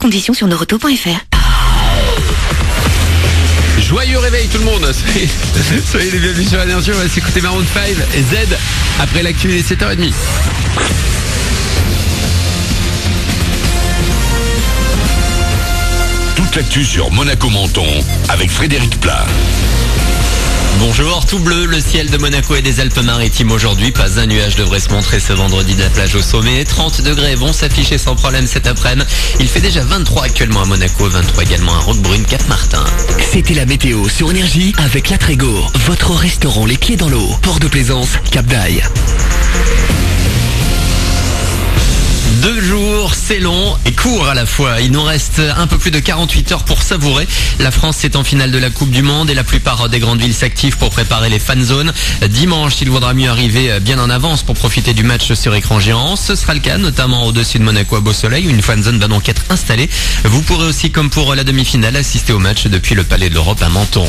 Conditions sur noroto.fr. Joyeux réveil tout le monde. Soyez les bienvenus sur Énergie. On va s'écouter Maroon 5 et Z après l'actu des 7h30. Toute l'actu sur Monaco Menton avec Frédéric Plat. Bonjour, tout bleu, le ciel de Monaco et des Alpes-Maritimes aujourd'hui. Pas un nuage devrait se montrer ce vendredi de la plage au sommet. 30 degrés vont s'afficher sans problème cet après-midi. Il fait déjà 23 actuellement à Monaco, 23 également à Roquebrune, Cap-Martin. C'était la météo sur Énergie avec La Trégo, votre restaurant les pieds dans l'eau. Port de Plaisance, Cap d'Aille. 2 jours, c'est long et court à la fois. Il nous reste un peu plus de 48 heures pour savourer. La France est en finale de la Coupe du Monde et la plupart des grandes villes s'activent pour préparer les fan zones. Dimanche, il vaudra mieux arriver bien en avance pour profiter du match sur écran géant. Ce sera le cas, notamment au-dessus de Monaco à Beau Soleil, où une fan zone va donc être installée. Vous pourrez aussi, comme pour la demi-finale, assister au match depuis le Palais de l'Europe à Menton.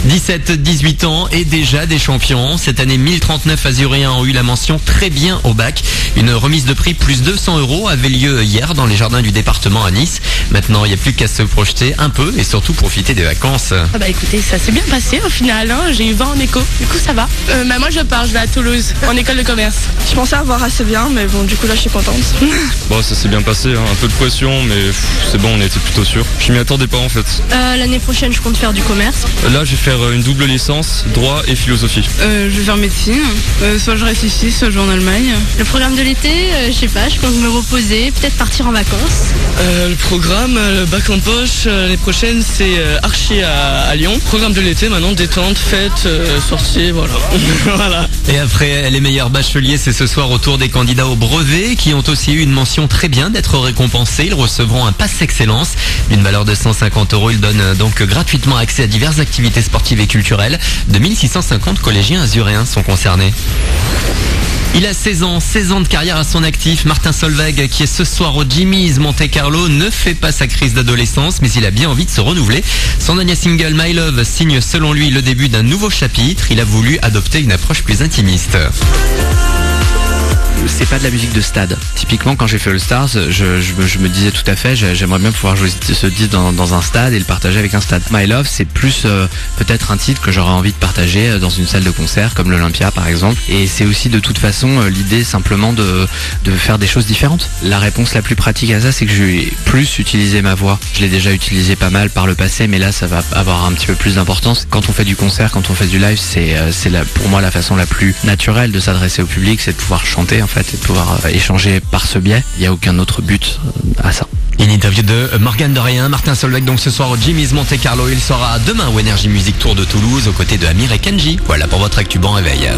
17-18 ans et déjà des champions. Cette année, 1039 Azuréens ont eu la mention très bien au bac. Une remise de prix plus 200 € avait lieu hier dans les jardins du département à Nice. Maintenant, il n'y a plus qu'à se projeter un peu et surtout profiter des vacances. Ah bah écoutez, ça s'est bien passé au final, hein. J'ai eu 20 en éco, du coup ça va. Moi je vais à Toulouse, en école de commerce. Je pensais avoir assez bien, mais bon, du coup là je suis contente. Bon, ça s'est bien passé, hein. Un peu de pression, mais c'est bon, on était plutôt sûr. Je m'y attendais pas en fait. L'année prochaine, je compte faire du commerce. Là, je vais faire une double licence, droit et philosophie. Je vais faire médecine, soit je reste ici, soit je vais en Allemagne. Le programme de l'été, je sais pas, je compte me reposer, peut-être partir en vacances. Le programme, le bac en poche, l'année prochaine c'est archi à Lyon. Programme de l'été maintenant, détente, fête, sortie, voilà. Voilà. Et après les meilleurs bacheliers, c'est ce soir au tour des candidats au brevet qui ont aussi eu une mention très bien d'être récompensés. Ils recevront un pass excellence d'une valeur de 150 €. Ils donnent donc gratuitement accès à diverses activités sportives et culturelles. 2650 collégiens azuréens sont concernés. Il a 16 ans de carrière à son actif. Martin Solveig, qui est ce soir au Jimmy's Monte Carlo, ne fait pas sa crise d'adolescence, mais il a bien envie de se renouveler. Son dernier single My Love signe selon lui le début d'un nouveau chapitre. Il a voulu adopter une approche plus intimiste. C'est pas de la musique de stade. Typiquement, quand j'ai fait All Stars, je me disais tout à fait, j'aimerais bien pouvoir jouer ce disque dans un stade et le partager avec un stade. My Love, c'est plus peut-être un titre que j'aurais envie de partager dans une salle de concert comme l'Olympia par exemple. Et c'est aussi de toute façon l'idée simplement de faire des choses différentes. La réponse la plus pratique à ça, c'est que je vais plus utiliser ma voix. Je l'ai déjà utilisé pas mal par le passé, mais là ça va avoir un petit peu plus d'importance. Quand on fait du concert, quand on fait du live, c'est pour moi la façon la plus naturelle de s'adresser au public, c'est de pouvoir chanter en fait et de pouvoir échanger par ce biais. Il n'y a aucun autre but à ça. Une interview de Morgane Dorien, Martin Solveig donc ce soir au Jimmy's Monte Carlo. Il sera demain au Énergie Music Tour de Toulouse aux côtés de Amir et Kenji. Voilà pour votre actu bon réveil.